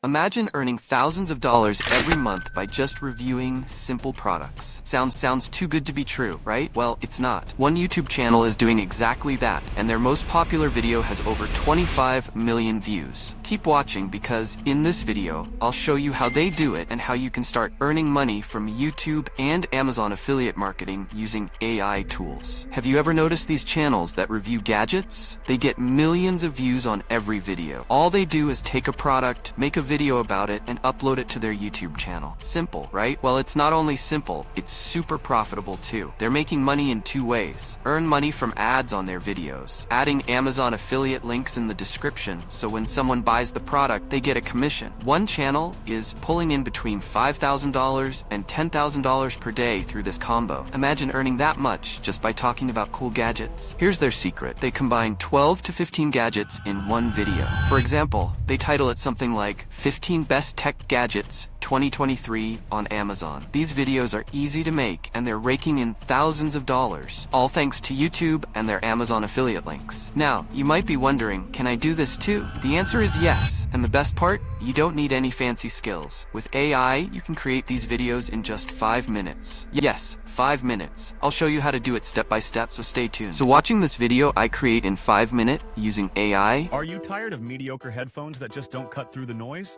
Imagine earning thousands of dollars every month by just reviewing simple products. Sounds too good to be true, right? Well, it's not. One YouTube channel is doing exactly that, and their most popular video has over 25 million views. Keep watching because in this video, I'll show you how they do it and how you can start earning money from YouTube and Amazon affiliate marketing using AI tools. Have you ever noticed these channels that review gadgets? They get millions of views on every video. All they do is take a product, make a video about it, and upload it to their YouTube channel. Simple, right? Well, it's not only simple, it's super profitable too. They're making money in two ways. Earn money from ads on their videos, adding Amazon affiliate links in the description, so when someone buys the product, they get a commission. One channel is pulling in between $5,000 and $10,000 per day through this combo. Imagine earning that much just by talking about cool gadgets. Here's their secret. They combine 12 to 15 gadgets in one video. For example, they title it something like 15 Best Tech Gadgets 2023 on Amazon. These videos are easy to make and they're raking in thousands of dollars, all thanks to YouTube and their Amazon affiliate links. Now, you might be wondering, can I do this too? The answer is yes. And the best part? You don't need any fancy skills. With AI, you can create these videos in just 5 minutes. Yes, 5 minutes. I'll show you how to do it step by step, so stay tuned. So watching this video I create in 5 minutes using AI. Are you tired of mediocre headphones that just don't cut through the noise?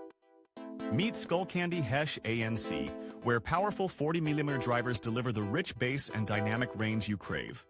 Meet Skullcandy Hesh ANC, where powerful 40mm drivers deliver the rich bass and dynamic range you crave.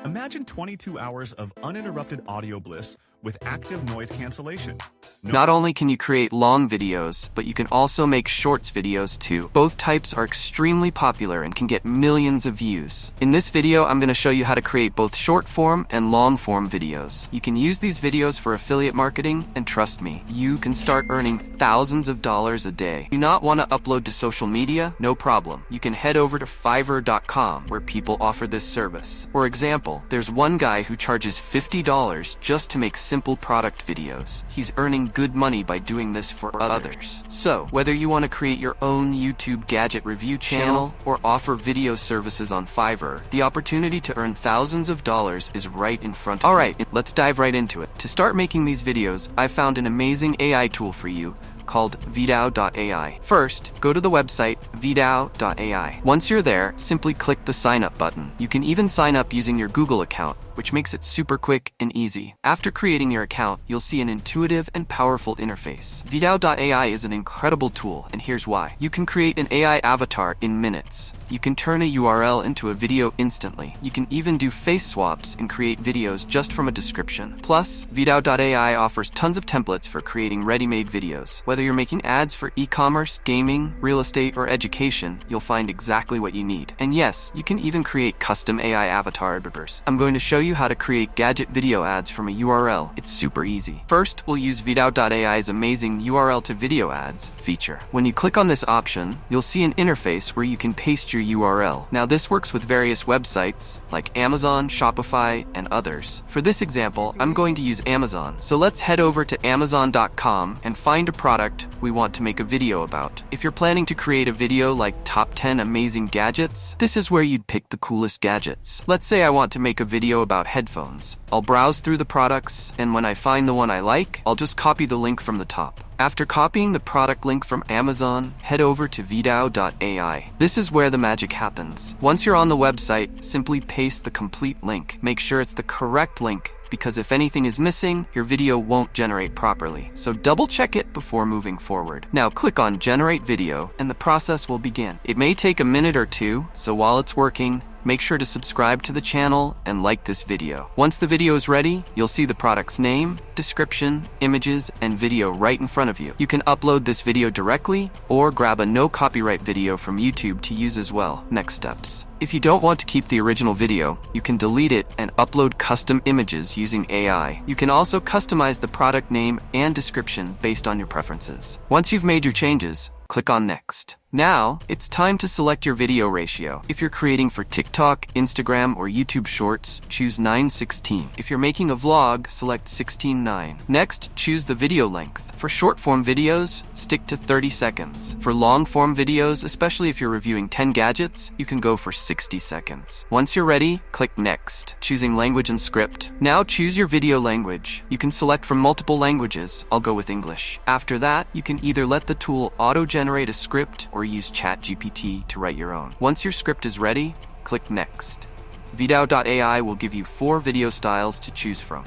Imagine 22 hours of uninterrupted audio bliss with active noise cancellation. Not only can you create long videos, but you can also make shorts videos too. Both types are extremely popular and can get millions of views. In this video, I'm going to show you how to create both short form and long form videos. You can use these videos for affiliate marketing, and trust me, you can start earning thousands of dollars a day. Do not want to upload to social media? No problem. You can head over to fiverr.com where people offer this service. For example, there's one guy who charges $50 just to make simple product videos. He's earning good money by doing this for others. So, whether you want to create your own YouTube gadget review channel or offer video services on Fiverr, the opportunity to earn thousands of dollars is right in front of you. Alright, let's dive right into it. To start making these videos, I found an amazing AI tool for you called Vidao.ai. First, go to the website Vidao.ai. Once you're there, simply click the sign up button. You can even sign up using your Google account, which makes it super quick and easy. After creating your account, you'll see an intuitive and powerful interface. Vidao.ai is an incredible tool, and here's why. You can create an AI avatar in minutes. You can turn a URL into a video instantly. You can even do face swaps and create videos just from a description. Plus, Vidao.ai offers tons of templates for creating ready-made videos. Whether you're making ads for e-commerce, gaming, real estate, or education, you'll find exactly what you need. And yes, you can even create custom AI avatar editors. I'm going to show you how to create gadget video ads from a URL. It's super easy. First, we'll use Vidao.ai's amazing URL to video ads feature. When you click on this option, you'll see an interface where you can paste your URL. Now, this works with various websites like Amazon, Shopify, and others. For this example, I'm going to use Amazon. So let's head over to Amazon.com and find a product we want to make a video about. If you're planning to create a video like top 10 amazing gadgets, this is where you'd pick the coolest gadgets. Let's say I want to make a video about headphones. I'll browse through the products, and when I find the one I like, I'll just copy the link from the top. After copying the product link from Amazon, head over to Vidao.ai. This is where the magic happens. Once you're on the website, simply paste the complete link. Make sure it's the correct link, because if anything is missing, your video won't generate properly. So double check it before moving forward. Now click on Generate Video, and the process will begin. It may take a minute or two, so while it's working, make sure to subscribe to the channel and like this video. Once the video is ready, you'll see the product's name, description, images, and video right in front of you. You can upload this video directly or grab a no copyright video from YouTube to use as well. Next steps. If you don't want to keep the original video, you can delete it and upload custom images using AI. You can also customize the product name and description based on your preferences. Once you've made your changes, click on Next. Now, it's time to select your video ratio. If you're creating for TikTok, Instagram, or YouTube Shorts, choose 9:16. If you're making a vlog, select 16:9. Next, choose the video length. For short-form videos, stick to 30 seconds. For long-form videos, especially if you're reviewing 10 gadgets, you can go for 60 seconds. Once you're ready, click Next, choosing language and script. Now choose your video language. You can select from multiple languages. I'll go with English. After that, you can either let the tool auto-generate a script or use ChatGPT to write your own. Once your script is ready, click Next. Video.ai will give you 4 video styles to choose from.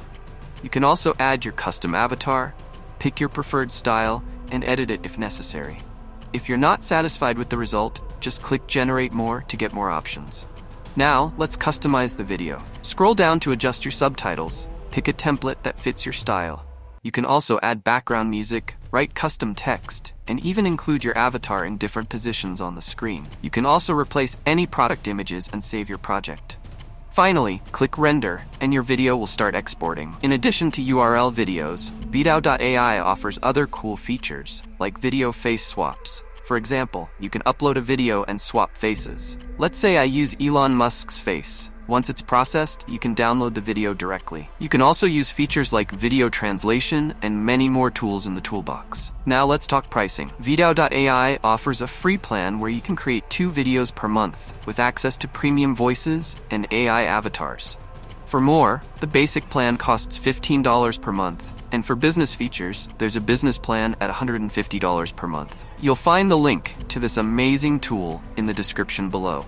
You can also add your custom avatar, pick your preferred style, and edit it if necessary. If you're not satisfied with the result, just click Generate More to get more options. Now, let's customize the video. Scroll down to adjust your subtitles. Pick a template that fits your style. You can also add background music, write custom text, and even include your avatar in different positions on the screen. You can also replace any product images and save your project. Finally, click Render, and your video will start exporting. In addition to URL videos, Video.ai offers other cool features, like video face swaps. For example, you can upload a video and swap faces. Let's say I use Elon Musk's face. Once it's processed, you can download the video directly. You can also use features like video translation and many more tools in the toolbox. Now let's talk pricing. Video.ai offers a free plan where you can create 2 videos per month with access to premium voices and AI avatars. For more, the basic plan costs $15 per month, and for business features, there's a business plan at $150 per month. You'll find the link to this amazing tool in the description below.